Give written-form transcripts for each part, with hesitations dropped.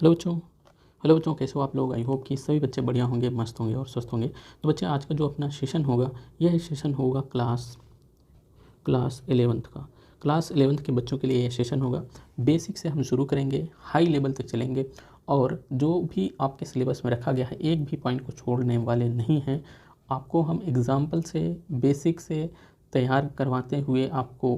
Hello बच्चों। Hello बच्चों, कैसे हो आप लोग? आई होप कि सभी बच्चे बढ़िया होंगे, मस्त होंगे और स्वस्थ होंगे। तो बच्चे, आज का जो अपना सेशन होगा, यह सेशन होगा क्लास 11th का। क्लास 11th के बच्चों के लिए यह सेशन होगा। बेसिक से हम शुरू करेंगे, हाई लेवल तक चलेंगे और जो भी आपके सिलेबस में रखा गया है एक भी पॉइंट को छोड़ने वाले नहीं हैं। आपको हम एग्जाम्पल से, बेसिक से तैयार करवाते हुए आपको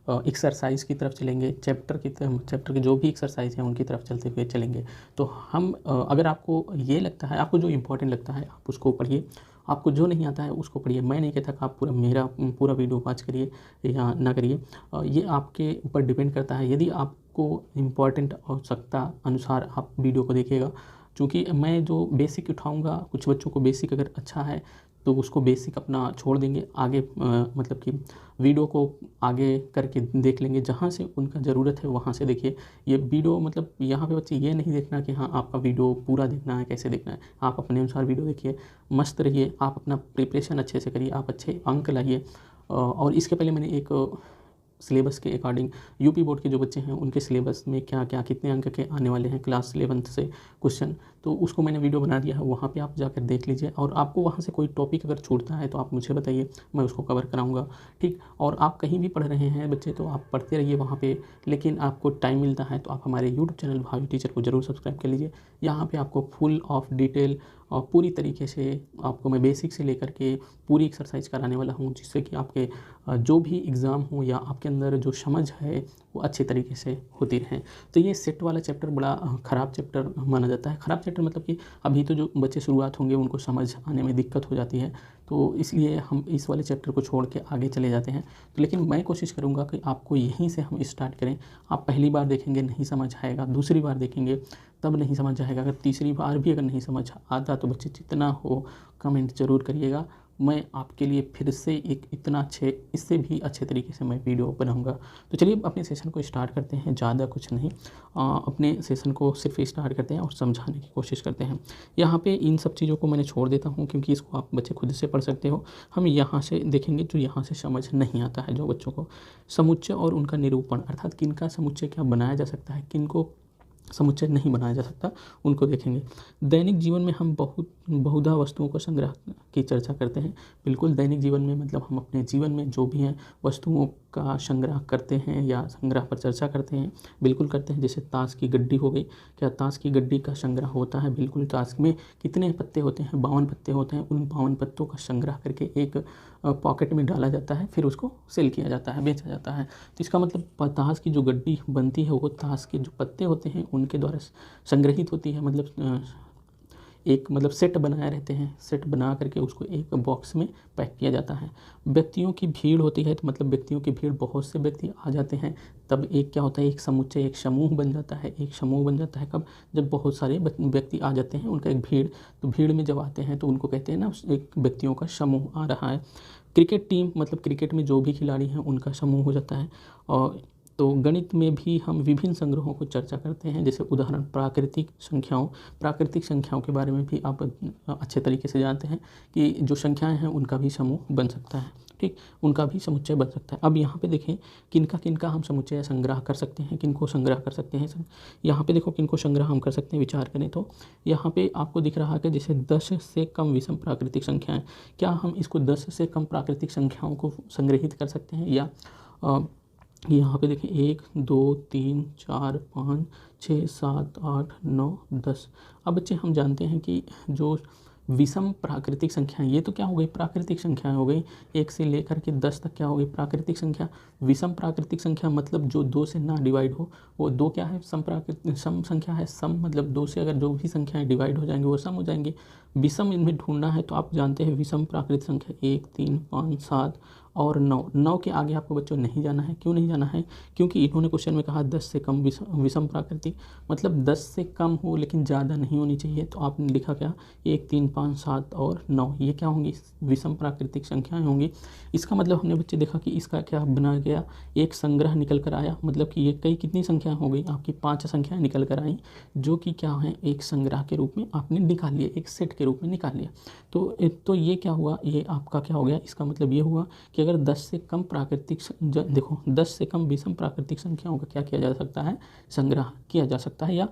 एक्सरसाइज की तरफ चलेंगे, चैप्टर के जो भी एक्सरसाइज हैं उनकी तरफ चलते हुए चलेंगे। तो हम अगर आपको ये लगता है, आपको जो इम्पोर्टेंट लगता है आप उसको पढ़िए, आपको जो नहीं आता है उसको पढ़िए। मैं नहीं कहता कि आप मेरा पूरा वीडियो वॉच करिए या ना करिए, ये आपके ऊपर डिपेंड करता है। यदि आपको इम्पोर्टेंट आवश्यकता अनुसार आप वीडियो को देखिएगा, क्योंकि मैं जो बेसिक उठाऊंगा, कुछ बच्चों को बेसिक अगर अच्छा है तो उसको बेसिक अपना छोड़ देंगे, आगे मतलब कि वीडियो को आगे करके देख लेंगे, जहाँ से उनका ज़रूरत है वहाँ से देखिए। ये वीडियो मतलब यहाँ पे बच्चे ये नहीं देखना कि हाँ आपका वीडियो पूरा देखना है, कैसे देखना है। आप अपने अनुसार वीडियो देखिए, मस्त रहिए, आप अपना प्रिपरेशन अच्छे से करिए, आप अच्छे अंक लाइए। और इसके पहले मैंने एक सिलेबस के अकॉर्डिंग यूपी बोर्ड के जो बच्चे हैं उनके सिलेबस में क्या क्या कितने अंक के आने वाले हैं क्लास 11th से क्वेश्चन, तो उसको मैंने वीडियो बना दिया है, वहाँ पे आप जाकर देख लीजिए। और आपको वहाँ से कोई टॉपिक अगर छूटता है तो आप मुझे बताइए, मैं उसको कवर कराऊंगा, ठीक। और आप कहीं भी पढ़ रहे हैं बच्चे तो आप पढ़ते रहिए वहाँ पे, लेकिन आपको टाइम मिलता है तो आप हमारे यूट्यूब चैनल भावी टीचर को ज़रूर सब्सक्राइब कर लीजिए। यहाँ पर आपको फुल ऑफ डिटेल और पूरी तरीके से आपको मैं बेसिक से लेकर के पूरी एक्सरसाइज कराने वाला हूँ, जिससे कि आपके जो भी एग्ज़ाम हो या आपके अंदर जो समझ है वो अच्छे तरीके से होती रहे। तो ये सेट वाला चैप्टर बड़ा ख़राब चैप्टर माना जाता है। ख़राब चैप्टर मतलब कि अभी तो जो बच्चे शुरुआत होंगे उनको समझ आने में दिक्कत हो जाती है, तो इसलिए हम इस वाले चैप्टर को छोड़ के आगे चले जाते हैं। तो लेकिन मैं कोशिश करूँगा कि आपको यहीं से हम स्टार्ट करें। आप पहली बार देखेंगे नहीं समझ आएगा, दूसरी बार देखेंगे तब नहीं समझ आएगा, अगर तीसरी बार भी अगर नहीं समझ आता तो बच्चे जितना हो कमेंट ज़रूर करिएगा। मैं आपके लिए फिर से एक इतना अच्छे, इससे भी अच्छे तरीके से मैं वीडियो बनाऊंगा। तो चलिए अपने सेशन को स्टार्ट करते हैं, ज़्यादा कुछ नहीं, अपने सेशन को सिर्फ स्टार्ट करते हैं और समझाने की कोशिश करते हैं। यहाँ पे इन सब चीज़ों को मैंने छोड़ देता हूँ क्योंकि इसको आप बच्चे खुद से पढ़ सकते हो। हम यहाँ से देखेंगे जो यहाँ से समझ नहीं आता है, जो बच्चों को समुच्चय और उनका निरूपण, अर्थात किनका समुच्चय क्या बनाया जा सकता है, किनको समुच्चय नहीं बनाया जा सकता, उनको देखेंगे। दैनिक जीवन में हम बहुधा वस्तुओं को संग्रह की चर्चा करते हैं। बिल्कुल, दैनिक जीवन में मतलब हम अपने जीवन में जो भी हैं वस्तुओं का संग्रह करते हैं या संग्रह पर चर्चा करते हैं, बिल्कुल करते हैं। जैसे ताश की गड्डी हो गई, क्या ताश की गड्डी का संग्रह होता है? बिल्कुल। ताश में कितने पत्ते होते हैं? 52 पत्ते होते हैं। उन 52 पत्तों का संग्रह करके एक पॉकेट में डाला जाता है, फिर उसको सेल किया जाता है, बेचा जाता है। तो इसका मतलब ताश की जो गड्डी बनती है वो ताश के जो पत्ते होते हैं उनके द्वारा संग्रहित होती है। मतलब एक मतलब सेट बनाए रहते हैं, सेट बना करके उसको एक बॉक्स में पैक किया जाता है। व्यक्तियों की भीड़ होती है, तो मतलब व्यक्तियों की भीड़, बहुत से व्यक्ति आ जाते हैं, तब एक क्या होता है, एक समुच्चय, एक समूह बन जाता है। एक समूह बन जाता है कब? जब बहुत सारे व्यक्ति आ जाते हैं, उनका एक भीड़, तो भीड़ में जब आते हैं तो उनको कहते हैं ना एक व्यक्तियों का समूह आ रहा है। क्रिकेट टीम, मतलब क्रिकेट में जो भी खिलाड़ी हैं उनका समूह हो जाता है। और तो गणित में भी हम विभिन्न संग्रहों को चर्चा करते हैं, जैसे उदाहरण प्राकृतिक संख्याओं के बारे में भी आप अच्छे तरीके से जानते हैं कि जो संख्याएं हैं उनका भी समूह बन सकता है, ठीक, उनका भी समुच्चय बन सकता है। अब यहाँ पे देखें किनका किनका हम समुच्चय संग्रह कर सकते हैं, किनको संग्रह कर सकते हैं। यहाँ पे देखो किनको संग्रह हम कर सकते हैं, विचार करें तो यहाँ पे आपको दिख रहा है कि जैसे 10 से कम विषम प्राकृतिक संख्याएं, क्या हम इसको 10 से कम प्राकृतिक संख्याओं को संग्रहित कर सकते हैं? या यहाँ पे देखिए 1 2 3 4 5 6 7 8 9 10। अब बच्चे हम जानते हैं कि जो विषम प्राकृतिक संख्याएं, ये तो क्या हो गई, प्राकृतिक संख्याएं हो गई। 1 से लेकर के 10 तक क्या हो गई, प्राकृतिक संख्या। विषम प्राकृतिक संख्या मतलब जो 2 से ना डिवाइड हो, वो 2 क्या है, सम संख्या है। सम मतलब 2 से अगर जो भी संख्याएं डिवाइड हो जाएंगी वो सम हो जाएंगी। विषम इनमें ढूंढना है तो आप जानते हैं विषम प्राकृतिक संख्या 1 3 5 7 और 9 के आगे आपको बच्चों नहीं जाना है। क्यों नहीं जाना है? क्योंकि इन्होंने क्वेश्चन में कहा 10 से कम विषम प्राकृतिक, मतलब 10 से कम हो लेकिन ज़्यादा नहीं होनी चाहिए। तो आपने लिखा क्या, 1 3 5 7 और 9, ये क्या होंगी, विषम प्राकृतिक संख्याएं होंगी। इसका मतलब हमने बच्चे देखा कि इसका क्या बना गया, एक संग्रह निकल कर आया। मतलब कि ये कितनी संख्या हो गई आपकी, 5 संख्याएं निकल कर आई, जो कि क्या है, एक संग्रह के रूप में आपने निकाल लिया, एक सेट के रूप में निकाल लिया। तो ये क्या हुआ, ये आपका क्या हो गया, इसका मतलब ये हुआ कि अगर 10 से कम देखो 10 से कम विषम प्राकृतिक संख्याओं का क्या किया जा सकता है, संग्रह किया जा सकता है, या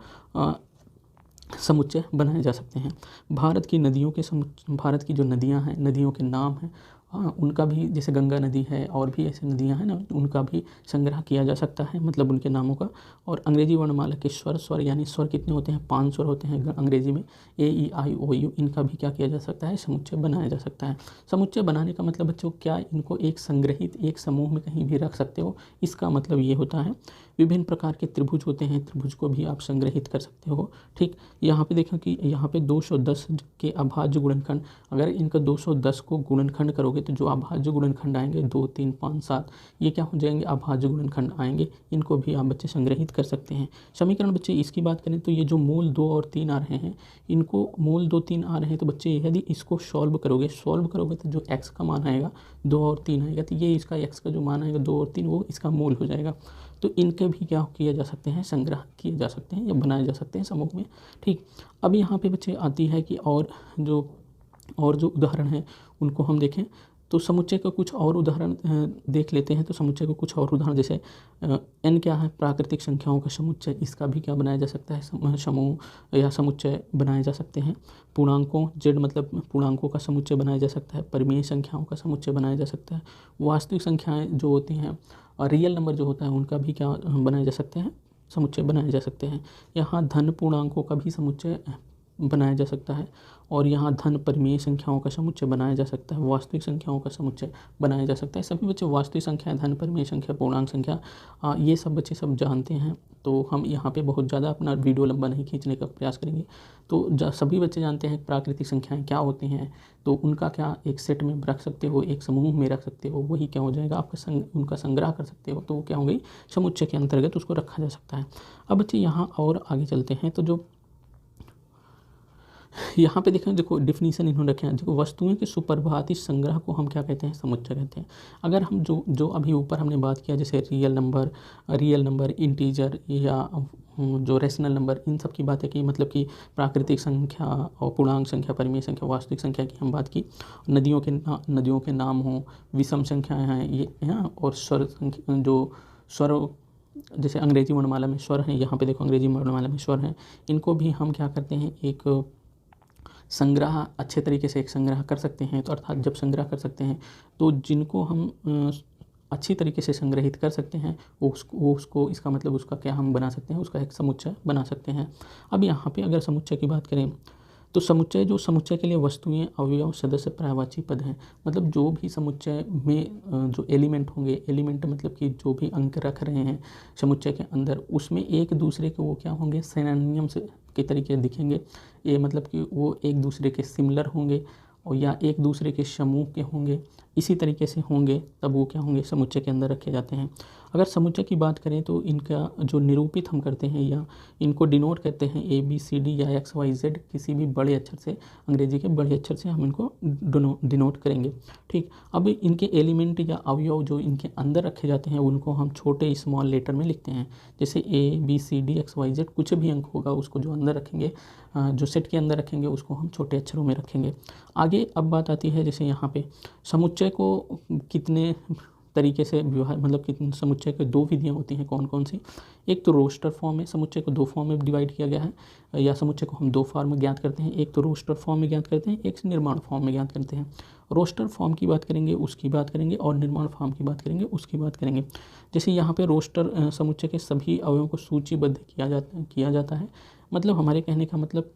समुच्चय बनाए जा सकते हैं। भारत की नदियों के भारत की जो नदियाँ हैं, नदियों के नाम हैं, उनका भी, जैसे गंगा नदी है और भी ऐसी नदियाँ हैं ना, उनका भी संग्रह किया जा सकता है, मतलब उनके नामों का। और अंग्रेजी वर्णमाला के स्वर यानी स्वर कितने होते हैं, 5 स्वर होते हैं अंग्रेजी में, AEIOU, इनका भी क्या किया जा सकता है, समुच्चय बनाया जा सकता है। समुच्चय बनाने का मतलब बच्चों क्या, इनको एक संग्रहित एक समूह में कहीं भी रख सकते हो, इसका मतलब ये होता है। विभिन्न प्रकार के त्रिभुज होते हैं, त्रिभुज को भी आप संग्रहित कर सकते हो। ठीक, यहाँ पे देखें कि यहाँ पे 210 के अभाज्य गुणनखंड, अगर इनका 210 को गुणनखंड करोगे तो जो अभाज्य गुणनखंड आएंगे 2, 3, 5, 7, ये क्या हो जाएंगे, अभाज्य गुणनखंड आएंगे। इनको भी आप बच्चे संग्रहित कर सकते हैं। समीकरण बच्चे इसकी बात करें तो ये जो मूल 2 और 3 आ रहे हैं, इनको मूल 2, 3 आ रहे हैं, तो बच्चे यदि इसको सॉल्व करोगे तो जो x का मान आएगा 2 और 3 आएगा, तो ये इसका x का जो मान आएगा 2 और 3, वो इसका मूल हो जाएगा। तो इनके भी क्या किया जा सकते हैं, संग्रह किए जा सकते हैं या बनाए जा सकते हैं समूह में। ठीक, अब यहाँ पे बच्चे आती है कि और जो उदाहरण हैं उनको हम देखें तो समुच्चय का कुछ और उदाहरण देख लेते हैं। तो समुच्चय को कुछ और उदाहरण, जैसे n क्या है, प्राकृतिक संख्याओं का समुच्चय, इसका भी क्या बनाया जा सकता है, समूह या समुच्चय बनाए जा सकते हैं। पूर्णांकों, z मतलब पूर्णांकों का समुच्चय बनाया जा सकता है। परिमेय संख्याओं का समुच्चय बनाया जा सकता है। वास्तविक संख्याएँ जो होती हैं और रियल नंबर जो होता है, उनका भी क्या बनाए जा सकते हैं, समुच्चय बनाए जा सकते हैं। यहाँ धन पूर्णांकों का भी समुच्चय बनाया जा सकता है, और यहाँ धन परिमेय संख्याओं का समुच्चय बनाया जा सकता है। वास्तविक संख्याओं का समुच्चय बनाया जा सकता है। सभी बच्चे वास्तविक संख्या, धन परिमेय संख्या, पूर्णांक संख्या, ये सब बच्चे सब जानते हैं। तो हम यहाँ पे बहुत ज़्यादा अपना वीडियो लंबा नहीं खींचने का प्रयास करेंगे। तो सभी बच्चे जानते हैं प्राकृतिक संख्याएँ क्या होती हैं, तो उनका क्या एक सेट में रख सकते हो, एक समूह में रख सकते हो, वही क्या हो जाएगा आपका उनका संग्रह कर सकते हो, तो वो क्या हो गई, समुच्चय के अंतर्गत उसको रखा जा सकता है। अब बच्चे यहाँ और आगे चलते हैं। तो जो यहाँ पे देखें, देखो डिफिनीशन इन्होंने रखे हैं। देखो, वस्तुओं के सुप्रभाती संग्रह को हम क्या कहते हैं, समुच्चय कहते हैं। अगर हम जो अभी ऊपर हमने बात किया, जैसे रियल नंबर, इंटीजर या जो रेशनल नंबर, इन सब की बातें की, मतलब कि प्राकृतिक संख्या और पूर्णांक संख्या, परिमेय संख्या, वास्तविक संख्या की हम बात की। नदियों के नाम हों, विषम संख्याएँ हैं ये यहाँ, और स्वर जैसे अंग्रेजी वर्णमाला में स्वर हैं, यहाँ पे देखो अंग्रेजी वर्णमाला में स्वर हैं, इनको भी हम क्या करते हैं, एक संग्रह, अच्छे तरीके से एक संग्रह कर सकते हैं। तो अर्थात जब संग्रह कर सकते हैं तो जिनको हम अच्छी तरीके से संग्रहित कर सकते हैं, उसको इसका मतलब उसका क्या हम बना सकते हैं, उसका एक समुच्चय बना सकते हैं। अब यहाँ पे अगर समुच्चय की बात करें तो समुच्चय के लिए वस्तुएं, अवयव, सदस्य, पर्यायवाची पद हैं। मतलब जो भी समुच्चय में जो एलिमेंट होंगे, एलिमेंट मतलब कि जो भी अंक रख रहे हैं समुच्चय के अंदर, उसमें एक दूसरे के वो क्या होंगे, सिनोनिम्स के तरीके दिखेंगे। ये मतलब कि वो एक दूसरे के सिमिलर होंगे और या एक दूसरे के समूह के होंगे, इसी तरीके से होंगे, तब वो क्या होंगे, समुच्चय के अंदर रखे जाते हैं। अगर समुच्चय की बात करें तो इनका जो निरूपित हम करते हैं या इनको डिनोट करते हैं ABCD या XYZ, किसी भी बड़े अक्षर से, अंग्रेजी के बड़े अक्षर से हम इनको डिनोट करेंगे। ठीक, अब इनके एलिमेंट या अवयव जो इनके अंदर रखे जाते हैं, उनको हम छोटे स्मॉल लेटर में लिखते हैं। जैसे ABCD XYZ, कुछ भी अंक होगा उसको जो अंदर रखेंगे, जो सेट के अंदर रखेंगे, उसको हम छोटे अक्षरों में रखेंगे। आगे अब बात आती है, जैसे यहाँ पे समुच्चय को कितने तरीके से मतलब कितने समुच्चय के 2 विधियाँ होती हैं, कौन कौन सी। एक तो रोस्टर फॉर्म में समुच्चय को 2 फॉर्म में डिवाइड किया गया है, या समुच्चय को हम 2 फॉर्म में ज्ञात करते हैं। एक तो रोस्टर फॉर्म में ज्ञात करते हैं, एक निर्माण फॉर्म में ज्ञात करते हैं। रोस्टर फॉर्म की बात करेंगे, उसकी बात करेंगे, और निर्माण फॉर्म की बात करेंगे, उसकी बात करेंगे। जैसे यहाँ पे रोस्टर समुच्चय के सभी अवयवों को सूचीबद्ध किया जाता है। मतलब हमारे कहने का मतलब,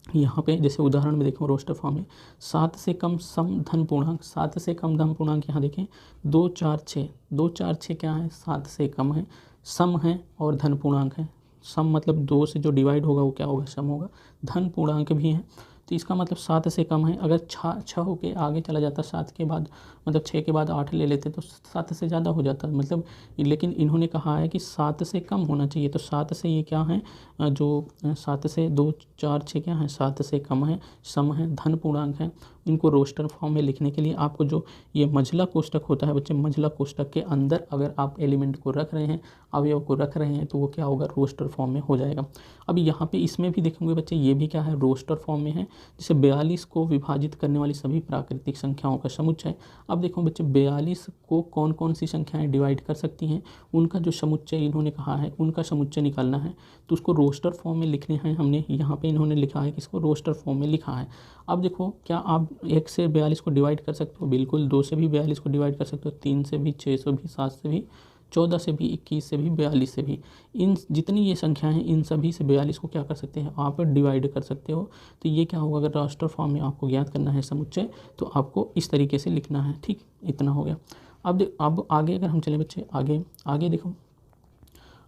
यहाँ पे जैसे उदाहरण में देखो, रोस्टर फॉर्म है 7 से कम सम धन पूर्णांक, 7 से कम धन पूर्णांक यहाँ देखें 2, 4, 6, 2, 4, 6 क्या है, 7 से कम है, सम है और धन पूर्णांक है। सम मतलब 2 से जो डिवाइड होगा वो क्या होगा, सम होगा। धन पूर्णांक भी है, तो इसका मतलब 7 से कम है। अगर 6 होके आगे चला जाता, 7 के बाद मतलब 6 के बाद 8 ले लेते तो 7 से ज़्यादा हो जाता मतलब। लेकिन इन्होंने कहा है कि 7 से कम होना चाहिए, तो 7 से ये क्या है, जो 7 से 2, 4, 6 क्या है, 7 से कम है, सम है, धन पूर्णांक है। इनको रोस्टर फॉर्म में लिखने के लिए आपको जो ये मंझला कोष्ठक होता है बच्चे, मंझला कोष्ठक के अंदर अगर आप एलिमेंट को रख रहे हैं, अवयव को रख रहे हैं, तो वो क्या होगा, रोस्टर फॉर्म में हो जाएगा। अब यहाँ पे इसमें भी देखेंगे बच्चे, ये भी क्या है, रोस्टर फॉर्म में है, जैसे 42 को विभाजित करने वाली सभी प्राकृतिक संख्याओं का समुच्चय। अब देखो बच्चे 42 को कौन कौन सी संख्याएं डिवाइड कर सकती हैं, उनका जो समुच्चय इन्होंने कहा है उनका समुच्चय निकालना है, तो उसको रोस्टर फॉर्म में लिखने हैं हमने। यहाँ पे इन्होंने लिखा है कि इसको रोस्टर फॉर्म में लिखा है। अब देखो क्या आप 1 से 42 को डिवाइड कर सकते हो? बिल्कुल। 2 से भी 42 को डिवाइड कर सकते हो, 3 से भी, 6 से भी, 7 से भी, 14 से भी, 21 से भी, 42 से भी। इन जितनी ये संख्याएं हैं इन सभी से 42 को क्या कर सकते हैं आप डिवाइड कर सकते हो। तो ये क्या होगा, अगर रास्टर फॉर्म में आपको ज्ञात करना है समुच्चय तो आपको इस तरीके से लिखना है। ठीक, इतना हो गया। अब आगे अगर हम चले बच्चे, आगे देखो,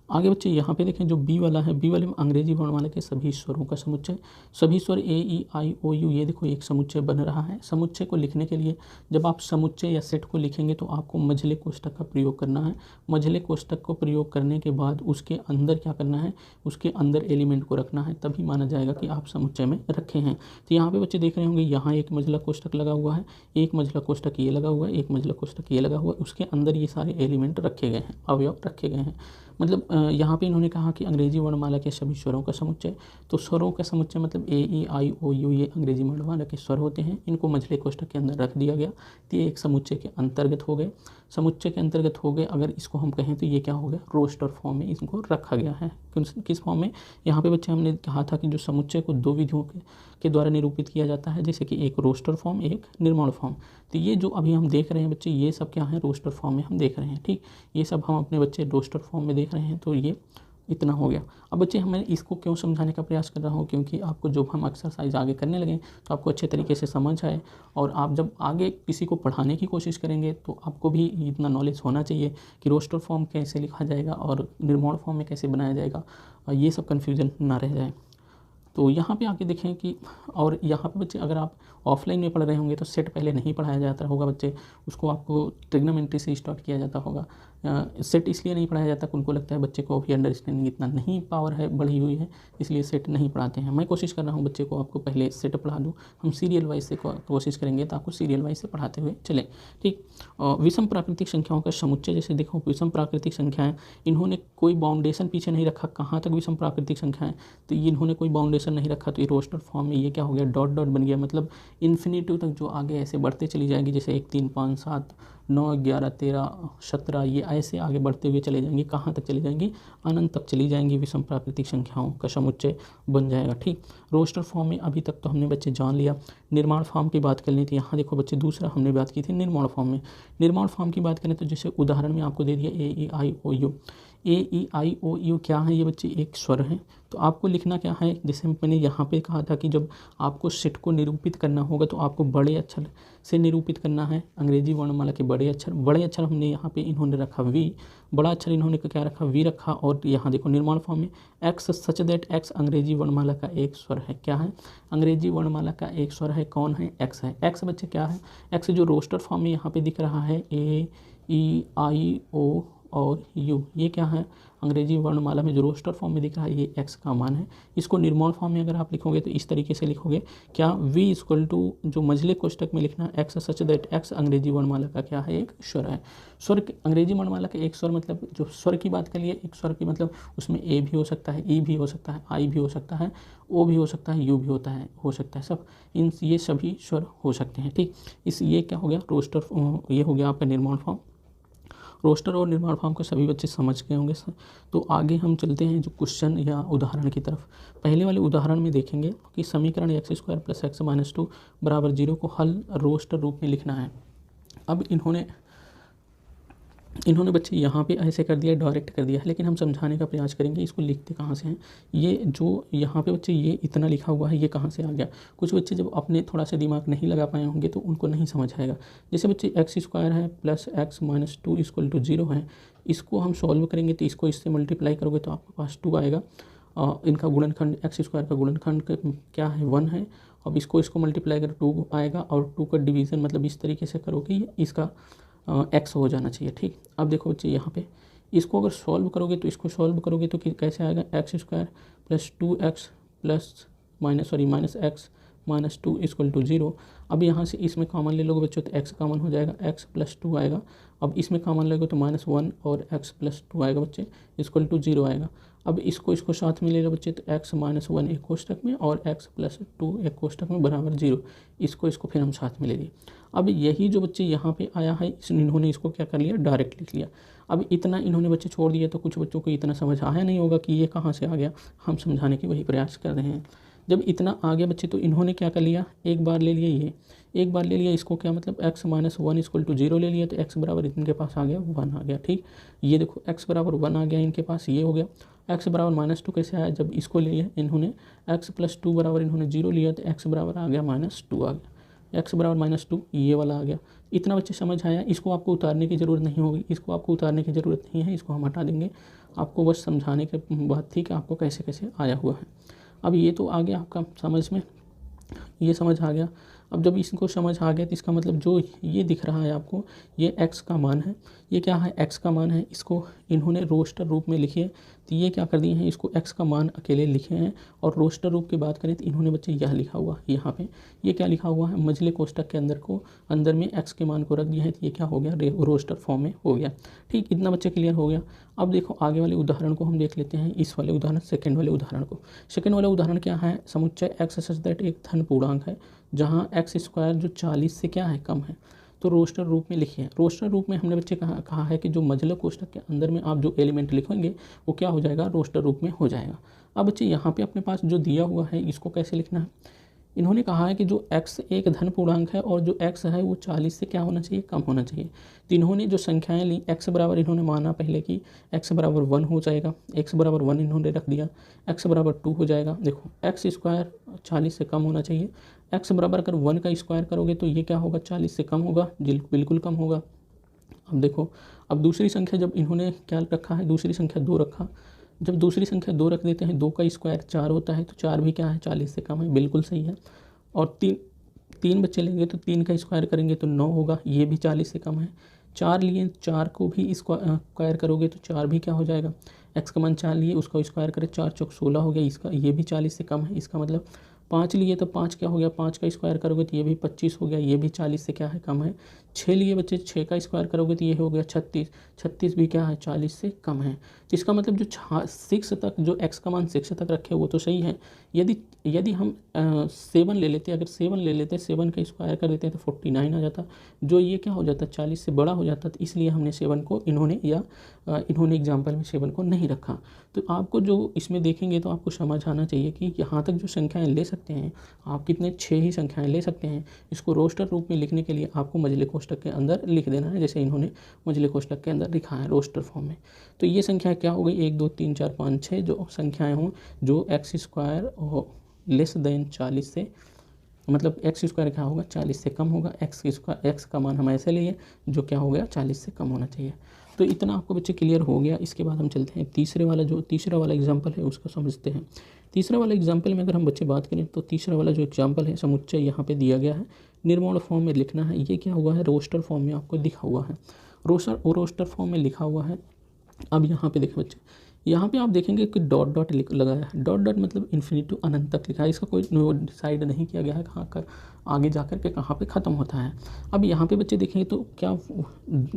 आगे बच्चे यहाँ पे देखें जो बी वाला है, बी वाले में अंग्रेजी वर्णमाला के सभी स्वरों का समुच्चय, सभी स्वर ए ई आई ओ यू, ये देखो एक समुच्चय बन रहा है। समुच्चय को लिखने के लिए जब आप समुच्चय या सेट को लिखेंगे तो आपको मझले कोष्ठक का प्रयोग करना है। मझले कोष्ठक को प्रयोग करने के बाद उसके अंदर क्या करना है, उसके अंदर एलिमेंट को रखना है, तभी माना जाएगा कि आप समुच्चय में रखे हैं। तो यहाँ पे बच्चे देख रहे होंगे यहाँ एक मझला कोष्ठक लगा हुआ है, एक मझला कोष्ठक ये लगा हुआ है, एक मझला कोष्ठक ये लगा हुआ है, उसके अंदर ये सारे एलिमेंट रखे गए हैं, अवयव रखे गए हैं। मतलब यहाँ पे इन्होंने कहा कि अंग्रेजी वर्णमाला के सभी स्वरों का समुच्चय, तो स्वरों का समुच्चय मतलब ए ई आई ओ यू, ये अंग्रेजी वर्णमाला के स्वर होते हैं, इनको मझले कोष्ठक के अंदर रख दिया गया, तो ये एक समुच्चय के अंतर्गत हो गए। समुच्चय के अंतर्गत हो गए, अगर इसको हम कहें तो ये क्या हो गया, रोस्टर फॉर्म में इनको रखा गया है। किस फॉर्म में, यहाँ पे बच्चे हमने कहा था कि जो समुच्चय को 2 विधियों के द्वारा निरूपित किया जाता है, जैसे कि एक रोस्टर फॉर्म, एक निर्माण फॉर्म। तो ये जो अभी हम देख रहे हैं बच्चे, ये सब क्या है, रोस्टर फॉर्म में हम देख रहे हैं। ठीक, ये सब हम अपने बच्चे रोस्टर फॉर्म में देख रहे हैं। तो ये इतना हो गया। अब बच्चे मैं इसको क्यों समझाने का प्रयास कर रहा हूँ, क्योंकि आपको जब हम एक्सरसाइज आगे करने लगें तो आपको अच्छे तरीके से समझ आए, और आप जब आगे किसी को पढ़ाने की कोशिश करेंगे तो आपको भी इतना नॉलेज होना चाहिए कि रोस्टर फॉर्म कैसे लिखा जाएगा और निर्माण फॉर्म में कैसे बनाया जाएगा, ये सब कन्फ्यूजन ना रह जाए। तो यहाँ पे आके देखें कि, और यहाँ पे बच्चे अगर आप ऑफलाइन में पढ़ रहे होंगे तो सेट पहले नहीं पढ़ाया जाता होगा बच्चे, उसको आपको ट्रिग्नोमेट्री से स्टार्ट किया जाता होगा। सेट इसलिए नहीं पढ़ाया जाता कि उनको लगता है बच्चे को अभी अंडरस्टैंडिंग इतना नहीं पावर है, बढ़ी हुई है, इसलिए सेट नहीं पढ़ाते हैं। मैं कोशिश कर रहा हूँ बच्चे को आपको पहले सेट पढ़ा दूँ, हम सीरियल वाइज से कोशिश करेंगे तो आपको सीरियल वाइज से पढ़ाते हुए चलें। ठीक, विषम प्राकृतिक संख्याओं का समुच्चय, जैसे देखो विषम प्राकृतिक संख्याएँ, इन्होंने कोई बाउंडेशन पीछे नहीं रखा, कहाँ तक विषम प्राकृतिक संख्याएँ, तो ये इन्होंने कोई बाउंडेशन नहीं रखा, तो ये रोस्टर फॉर्म में ये क्या हो गया, डॉट डॉट बन गया, मतलब इन्फिनिटी तक जो आगे ऐसे बढ़ते चली जाएंगी, जैसे 1 3 5 7 9 11 13 17, ये ऐसे आगे बढ़ते हुए चले जाएंगे, कहाँ तक चले जाएंगी, अनंत तक चली जाएंगी, विषम प्राकृतिक संख्याओं का समुच्चय बन जाएगा। ठीक, रोस्टर फॉर्म में अभी तक तो हमने बच्चे जान लिया। निर्माण फॉर्म की बात कर ली थी, यहाँ देखो बच्चे दूसरा हमने बात की थी निर्माण फॉर्म में। निर्माण फॉर्म की बात करें तो जैसे उदाहरण में आपको दे दिया ए ई आई ओ you, A E I O you क्या है, ये बच्चे एक स्वर हैं। तो आपको लिखना क्या है, जैसे मैंने यहाँ पे कहा था कि जब आपको सेट को निरूपित करना होगा तो आपको बड़े अक्षर से निरूपित करना है, अंग्रेजी वर्णमाला के बड़े अक्षर हमने यहाँ पे इन्होंने रखा वी, बड़ा अक्षर इन्होंने क्या रखा, वी रखा। और यहाँ देखो निर्माण फॉर्म में एक्स सच दैट एक्स अंग्रेजी वर्णमाला का एक स्वर है। क्या है, अंग्रेजी वर्णमाला का एक स्वर है, कौन है, एक्स है। एक्स बच्चे क्या है, एक्स जो रोस्टर फॉर्म में यहाँ पे दिख रहा है, ए ई आई ओ और यू, ये क्या है, अंग्रेजी वर्णमाला में जो रोस्टर फॉर्म में दिख रहा है ये एक्स का मान है। इसको निर्माण फॉर्म में अगर आप लिखोगे तो इस तरीके से लिखोगे, क्या वी इक्वल टू जो मझले कोष्ठक में लिखना एक्स सच दैट एक्स अंग्रेजी वर्णमाला का क्या है, एक स्वर है। स्वर अंग्रेजी वर्णमाला का एक स्वर, मतलब जो स्वर की बात कर लिए, एक स्वर की मतलब उसमें ए भी हो सकता है, ई भी हो सकता है, आई भी हो सकता है, ओ भी हो सकता है, यू भी हो सकता है, सब ये सभी स्वर हो सकते हैं। ठीक, ये क्या हो गया, रोस्टर, ये हो गया आपका निर्माण फॉर्म। रोस्टर और निर्माण फॉर्म को सभी बच्चे समझ गए होंगे सर। तो आगे हम चलते हैं जो क्वेश्चन या उदाहरण की तरफ। पहले वाले उदाहरण में देखेंगे कि समीकरण x square plus x minus 2 बराबर 0 को हल रोस्टर रूप में लिखना है। अब इन्होंने बच्चे यहाँ पे ऐसे कर दिया, डायरेक्ट कर दिया है, लेकिन हम समझाने का प्रयास करेंगे इसको लिखते कहाँ से हैं। ये जो यहाँ पे बच्चे ये इतना लिखा हुआ है, ये कहाँ से आ गया। कुछ बच्चे जब अपने थोड़ा सा दिमाग नहीं लगा पाए होंगे तो उनको नहीं समझ आएगा। जैसे बच्चे एक्स स्क्वायर है plus x minus 2 equal to 0 है, इसको हम सॉल्व करेंगे तो इसको इससे मल्टीप्लाई करोगे तो आपके पास 2 आएगा। इनका गुणनखंड एक्स स्क्वायर का गुणनखंड क्या है, 1 है। अब इसको मल्टीप्लाई कर 2 आएगा, और 2 का डिवीज़न मतलब इस तरीके से करोगे इसका एक्स हो जाना चाहिए। ठीक, अब देखो बच्चे यहाँ पे इसको अगर सॉल्व करोगे तो कैसे आएगा, x square plus 2x plus minus x minus 2 equal to 0। अब यहाँ से इसमें कॉमन ले लोगे बच्चों तो x कॉमन हो जाएगा, x प्लस 2 आएगा। अब इसमें कॉमन लोगे तो -1 और x प्लस 2 आएगा बच्चे, इक्वल टू 0 आएगा। अब इसको साथ में ले लो बच्चे, तो x माइनस 1 एक कोष्टक में और x प्लस 2 एक कोष्टक में बराबर 0। इसको फिर हम साथ में ले लिए। अब यही जो बच्चे यहाँ पे आया है इन्होंने इसको क्या कर लिया, डायरेक्ट लिख लिया। अब इतना इन्होंने बच्चे छोड़ दिया, तो कुछ बच्चों को इतना समझ आया नहीं होगा कि ये कहाँ से आ गया, हम समझाने की वही प्रयास कर रहे हैं। जब इतना आ गया बच्चे, तो इन्होंने क्या कर लिया, एक बार ले लिया, ये एक बार ले लिया, इसको क्या मतलब x माइनस 1 इक्वल टू 0 ले लिया, तो x बराबर इनके पास आ गया 1 आ गया। ठीक, ये देखो x बराबर 1 आ गया इनके पास, ये हो गया। x बराबर माइनस 2 कैसे आया, जब इसको ले लिया इन्होंने, x प्लस 2 बराबर इन्होंने 0 लिया, तो x बराबर आ गया माइनस 2 आ गया, x बराबर माइनस 2 ये वाला आ गया। इतना बच्चे समझ आया। इसको आपको उतारने की ज़रूरत नहीं होगी, इसको आपको उतारने की ज़रूरत नहीं है, इसको हम हटा देंगे। आपको बस समझाने के बाद थी कि आपको कैसे कैसे आया हुआ है। अब ये तो आ गया आपका समझ में, ये समझ आ गया। अब जब इसको समझ आ गया, तो इसका मतलब जो ये दिख रहा है आपको, ये x का मान है, ये क्या है, x का मान है। इसको इन्होंने रोस्टर रूप में लिखे, तो ये क्या कर दिए हैं, इसको x का मान अकेले लिखे हैं। और रोस्टर रूप की बात करें तो इन्होंने बच्चे यह लिखा हुआ यहाँ पे, ये क्या लिखा हुआ है, मझले कोष्टक के अंदर में x के मान को रख दिया है, तो ये क्या हो गया, रोस्टर फॉर्म में हो गया। ठीक, इतना बच्चे क्लियर हो गया। अब देखो आगे वाले उदाहरण को हम देख लेते हैं, इस वाले उदाहरण सेकंड वाले उदाहरण को। सेकंड वाला उदाहरण क्या है, समुच्चय x सच दैट एक धन पूर्णांक है जहाँ x स्क्वायर जो 40 से क्या है, कम है, तो रोस्टर रूप में लिखिए। रोस्टर रूप में हमने बच्चे कहा है कि जो मझले कोष्टक के अंदर में आप जो एलिमेंट लिखेंगे वो क्या हो जाएगा, रोस्टर रूप में हो जाएगा। अब बच्चे यहाँ पे अपने पास जो दिया हुआ है इसको कैसे लिखना है, इन्होंने कहा है कि जो x एक धन पूर्णांक है और जो x है वो 40 से क्या होना चाहिए, कम होना चाहिए। तो इन्होंने जो संख्याएं ली, x बराबर इन्होंने माना पहले कि x बराबर 1 हो जाएगा, x बराबर 1 इन्होंने रख दिया, x बराबर 2 हो जाएगा। देखो x स्क्वायर 40 से कम होना चाहिए, x बराबर अगर 1 का स्क्वायर करोगे तो ये क्या होगा, 40 से कम होगा, बिल्कुल कम होगा। अब देखो, अब दूसरी संख्या जब इन्होंने क्या रखा है, दूसरी संख्या 2 रखा, जब दूसरी संख्या 2 रख देते हैं, 2 का स्क्वायर 4 होता है, तो 4 भी क्या है, 40 से कम है, बिल्कुल सही है। और तीन बच्चे लेंगे तो 3 का स्क्वायर करेंगे तो 9 होगा, ये भी 40 से कम है। 4 लिए, 4 को भी स्क्वायर करोगे तो 4 भी क्या हो जाएगा, x का मान 4 लिए उसका स्क्वायर करें, 4 चौक 16 हो गया, इसका ये भी 40 से कम है। इसका मतलब 5 लिए तो 5 क्या हो गया, 5 का स्क्वायर करोगे तो ये भी 25 हो गया, ये भी 40 से क्या है, कम है। 6 लिए बच्चे, 6 का स्क्वायर करोगे तो ये हो गया 36, 36 भी क्या है, 40 से कम है। तो इसका मतलब जो 6 तक, जो x का मान 6 तक रखे वो तो सही है। यदि हम 7 ले लेते, अगर 7 ले लेते, 7 का स्क्वायर कर देते हैं तो 49 आ जाता, जो ये क्या हो जाता, 40 से बड़ा हो जाता। तो इसलिए हमने 7 को इन्होंने एग्जाम्पल में 7 को नहीं रखा। तो आपको जो इसमें देखेंगे तो आपको समझ आना चाहिए कि यहाँ तक जो संख्याएं ले सकते हैं आप, कितने 6 ही संख्याएं ले सकते हैं। इसको रोस्टर रूप में लिखने के लिए आपको मझले कोष्टक के अंदर लिख देना है, जैसे इन्होंने मझले कोष्टक के अंदर लिखा है रोस्टर फॉर्म में। तो ये संख्या क्या हो गई, 1 2 3 4 5 6 जो संख्याएँ हों जो x स्क्वायर और लेस देन 40 से, मतलब x स्क्वायर क्या होगा, 40 से कम होगा। x का मान हम ऐसे लिए जो क्या हो गया, 40 से कम होना चाहिए। तो इतना आपको बच्चे क्लियर हो गया। इसके बाद हम चलते हैं तीसरा वाला एग्जाम्पल है उसको समझते हैं। तीसरा वाला एग्जाम्पल में अगर हम बच्चे बात करें तो तीसरा वाला जो एग्जाम्पल है, समुच्चय यहाँ पे दिया गया है, निर्मौल फॉर्म में लिखना है। ये क्या हुआ है, रोस्टर फॉर्म में आपको दिखा हुआ है, रोस्टर फॉर्म में लिखा हुआ है। अब यहाँ पे देखें बच्चे, यहाँ पे आप देखेंगे कि डॉट डॉट लगाया है, डॉट डॉट मतलब इन्फिनिटी अनंत तक लिखा है। इसका कोई डिसाइड नहीं किया गया है कहाँ कर आगे जाकर के कहाँ पे ख़त्म होता है। अब यहाँ पे बच्चे देखेंगे तो क्या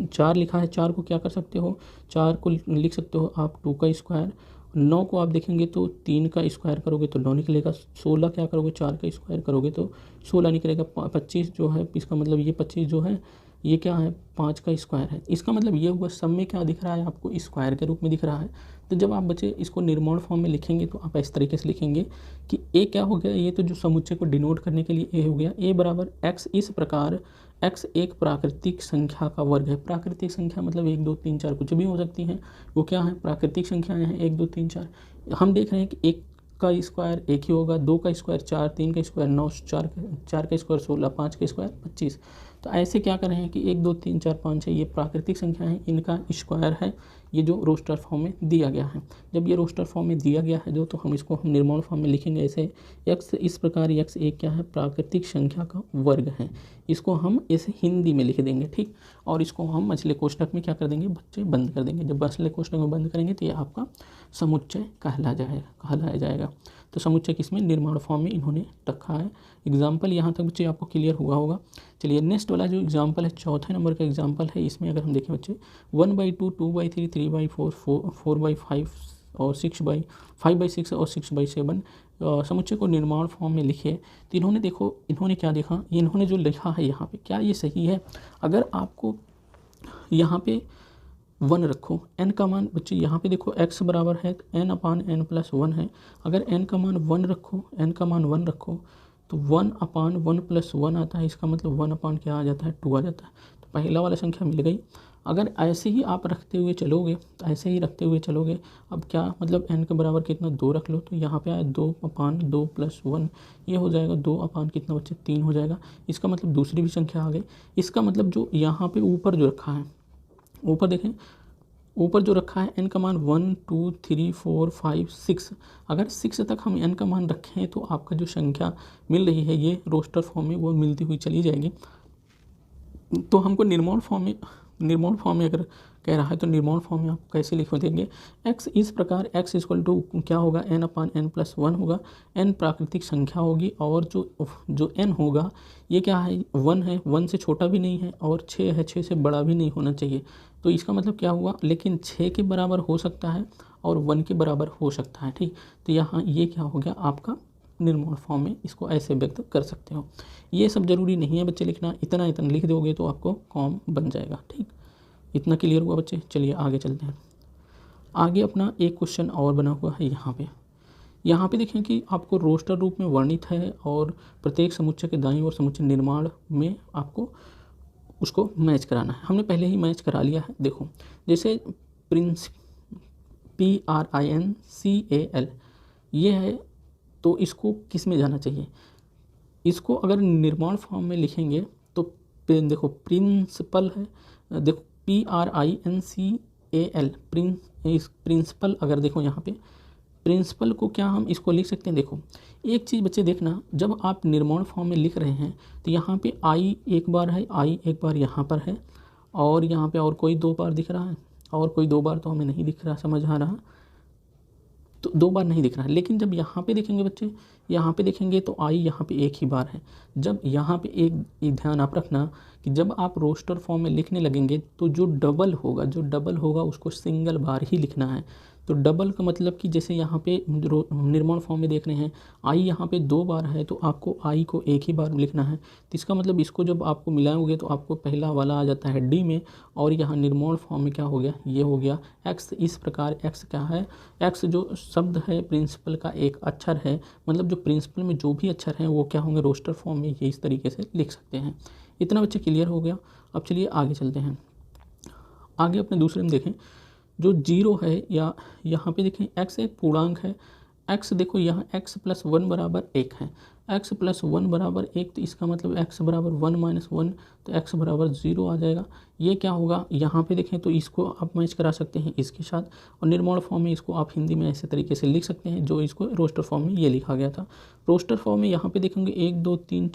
4 लिखा है, 4 को क्या कर सकते हो, 4 को लिख सकते हो आप 2 का स्क्वायर। 9 को आप देखेंगे तो 3 का स्क्वायर करोगे तो 9 निकलेगा। 16 क्या करोगे, 4 का स्क्वायर करोगे तो 16 निकलेगा। 25 जो है, इसका मतलब ये 25 जो है ये क्या है, 5 का स्क्वायर है। इसका मतलब ये हुआ सब में क्या दिख रहा है आपको, स्क्वायर के रूप में दिख रहा है। तो जब आप बच्चे इसको निर्मौल फॉर्म में लिखेंगे तो आप इस तरीके से लिखेंगे कि ए क्या हो गया, ये तो जो समुच्चय को डिनोट करने के लिए ए हो गया, ए बराबर x। इस प्रकार x एक प्राकृतिक संख्या का वर्ग है। प्राकृतिक संख्या मतलब 1 2 3 4 कुछ भी हो सकती हैं, वो क्या है, प्राकृतिक संख्याएं हैं 1 2 3 4। हम देख रहे हैं कि 1 का स्क्वायर 1 ही होगा, 2 का स्क्वायर 4, 3 का स्क्वायर 9, 4 का स्क्वायर 16, 5 का स्क्वायर 25। तो ऐसे क्या कर रहे हैं कि 1 2 3 4 5 6 ये प्राकृतिक संख्या है, इनका स्क्वायर है ये जो रोस्टर फॉर्म में दिया गया है। जब ये रोस्टर फॉर्म में दिया गया है जो, तो हम इसको हम निर्मौल फॉर्म में लिखेंगे ऐसे, x इस प्रकार x एक क्या है, प्राकृतिक संख्या का वर्ग है। इसको हम इसे हिंदी में लिख देंगे, ठीक। और इसको हम मछले कोष्टक में क्या कर देंगे बच्चे, बंद कर देंगे। जब मछले कोष्टक में बंद करेंगे तो ये आपका समुच्चय कहलाया जाएगा। तो समुच्चय किसमें, निर्माण फॉर्म में इन्होंने रखा है। एग्जाम्पल यहाँ तक बच्चे आपको क्लियर हुआ होगा। चलिए नेक्स्ट वाला जो एग्जाम्पल है, चौथे नंबर का एग्जाम्पल है। इसमें अगर हम देखें बच्चे 1/2, 2/3, 3/4, 4/5 और 5/6 और 6/7 समुच्चय को निर्माण फॉर्म में लिखे। तो इन्होंने देखो, इन्होंने क्या देखा, इन्होंने जो लिखा है यहाँ पे, क्या ये सही है? अगर आपको यहाँ पे 1 रखो, n का मान बच्चे यहाँ पे देखो x बराबर है n/n+1 है। अगर n का मान 1 रखो, n का मान 1 रखो तो 1/1+1 आता है। इसका मतलब 1 क्या आ जाता है, 2 आ जाता है। तो पहला वाला संख्या मिल गई। अगर ऐसे ही आप रखते हुए चलोगे, तो ऐसे ही रखते हुए चलोगे, अब क्या मतलब n के बराबर कितना 2 रख लो, तो यहाँ पे आया 2/2+1, ये हो जाएगा 2 कितना बच्चे 3 हो जाएगा। इसका मतलब दूसरी भी संख्या आ गई। इसका मतलब जो यहाँ पे ऊपर जो रखा है, ऊपर देखें, ऊपर जो रखा है n का मान 1 2 3 4 5 6, अगर 6 तक हम n का मान रखें तो आपका जो संख्या मिल रही है ये रोस्टर फॉर्म में वो मिलती हुई चली जाएगी। तो हमको निर्मल फॉर्म में अगर कह रहा है तो निर्मल फॉर्म में आप कैसे लिख देंगे, x इस प्रकार x = क्या होगा, n/n+1 होगा। n प्राकृतिक संख्या होगी और जो n होगा ये क्या है, 1 है, 1 से छोटा भी नहीं है और 6 है, 6 से बड़ा भी नहीं होना चाहिए। तो इसका मतलब क्या हुआ, लेकिन 6 के बराबर हो सकता है और 1 के बराबर हो सकता है, ठीक। तो यहाँ ये क्या हो गया आपका निर्मल फॉर्म में, इसको ऐसे व्यक्त कर सकते हो। ये सब जरूरी नहीं है बच्चे लिखना, इतना लिख दोगे तो आपको कॉम बन जाएगा, ठीक। इतना क्लियर हुआ बच्चे। चलिए आगे चलते हैं। आगे अपना एक क्वेश्चन और बना हुआ है यहाँ पे देखें कि आपको रोस्टर रूप में वर्णित है और प्रत्येक समुच्चय के दाईं ओर समुच्चय निर्माण में आपको उसको मैच कराना है। हमने पहले ही मैच करा लिया है। देखो जैसे PRINCAL ये है, तो इसको किस में जाना चाहिए, इसको अगर निर्माण फॉर्म में लिखेंगे तो देखो प्रिंसिपल है, देखो PRINCAL प्रिंसिपल, अगर देखो यहाँ पे प्रिंसिपल को क्या हम इसको लिख सकते हैं। देखो एक चीज़ बच्चे देखना, जब आप निर्माण फॉर्म में लिख रहे हैं तो यहाँ पे I एक बार है, I एक बार यहाँ पर है और यहाँ पे और कोई 2 बार दिख रहा है और कोई 2 बार तो हमें नहीं दिख रहा, समझ आ रहा, तो 2 बार नहीं दिख रहा है। लेकिन जब यहाँ पे देखेंगे बच्चे, यहाँ पे देखेंगे तो आई यहाँ पे एक ही बार है। जब यहाँ पे एक ध्यान आप रखना कि जब आप रोस्टर फॉर्म में लिखने लगेंगे तो जो डबल होगा उसको सिंगल बार ही लिखना है। तो डबल का मतलब कि जैसे यहाँ पे निर्माण फॉर्म में देख रहे हैं आई यहाँ पे 2 बार है तो आपको आई को एक ही बार लिखना है। तो इसका मतलब इसको जब आपको मिलाओगे तो आपको पहला वाला आ जाता है डी में और यहाँ निर्माण फॉर्म में क्या हो गया, ये हो गया एक्स। इस प्रकार एक्स क्या है, एक्स जो शब्द है प्रिंसिपल का एक अक्षर है, मतलब जो प्रिंसिपल में जो भी अक्षर हैं वो क्या होंगे रोस्टर फॉर्म में ये इस तरीके से लिख सकते हैं। इतना बच्चे क्लियर हो गया। अब चलिए आगे चलते हैं। आगे अपने दूसरे में देखें जो 0 है या यहाँ पे देखें x एक पूर्णांक है, x देखो यहाँ x+1 बराबर 1 है, x+1 बराबर 1, तो इसका मतलब x बराबर 1 - 1 तो x बराबर 0 आ जाएगा। ये क्या होगा यहाँ पे देखें तो इसको आप मैच करा सकते हैं इसके साथ और निर्माण फॉर्म में इसको आप हिंदी में ऐसे तरीके से लिख सकते हैं जो इसको रोस्टर फॉर्म में ये लिखा गया था। रोस्टर फॉर्म में यहाँ पे देखेंगे 1 2 3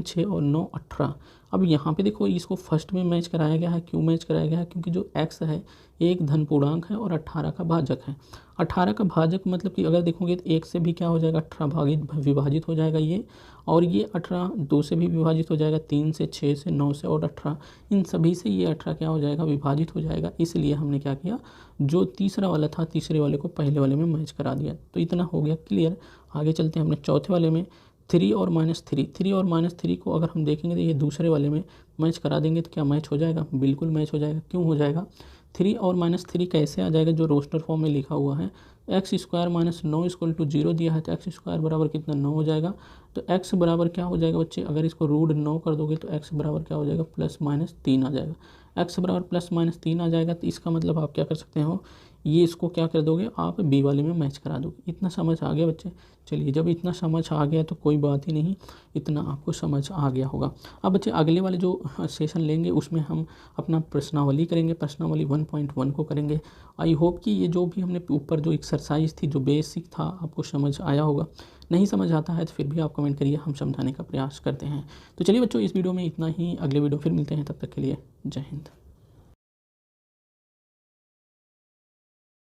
6 और 9 18। अब यहाँ पे देखो इसको फर्स्ट में मैच कराया गया है। क्यों मैच कराया गया है, क्योंकि जो x है एक धन पूर्णांक है और 18 का भाजक है। 18 का भाजक मतलब कि अगर देखोगे तो 1 से भी क्या हो जाएगा 18 विभाजित हो जाएगा ये, और ये 18 2 से भी विभाजित हो जाएगा, 3 से 6 से 9 से और 18 इन सभी से ये 18 क्या हो जाएगा विभाजित हो जाएगा। इसलिए हमने क्या किया, जो तीसरा वाला था तीसरे वाले को पहले वाले में मैच करा दिया। तो इतना हो गया क्लियर। आगे चलते हैं हमने चौथे वाले में 3 और -3 को अगर हम देखेंगे तो ये दूसरे वाले में मैच करा देंगे तो क्या मैच हो जाएगा, बिल्कुल मैच हो जाएगा। क्यों हो जाएगा, 3 और -3 कैसे आ जाएगा, जो रोस्टर फॉर्म में लिखा हुआ है x² - 9 = 0 दिया है तो x² बराबर कितना 9 हो जाएगा। तो x बराबर क्या हो जाएगा बच्चे, अगर इसको √9 कर दोगे तो x बराबर क्या हो जाएगा +-3 आ जाएगा। x बराबर +-3 आ जाएगा तो इसका मतलब आप क्या कर सकते हो, ये इसको क्या कर दोगे आप बी वाले में मैच करा दोगे। इतना समझ आ गया बच्चे। चलिए जब इतना समझ आ गया तो कोई बात ही नहीं, इतना आपको समझ आ गया होगा। अब बच्चे अगले वाले जो सेशन लेंगे उसमें हम अपना प्रश्नावली करेंगे, प्रश्नावली 1.1 को करेंगे। आई होप कि ये जो भी हमने ऊपर जो एक्सरसाइज थी जो बेसिक था आपको समझ आया होगा। नहीं समझ आता है तो फिर भी आप कमेंट करिए, हम समझाने का प्रयास करते हैं। तो चलिए बच्चों इस वीडियो में इतना ही, अगले वीडियो फिर मिलते हैं, तब तक के लिए जय हिंद।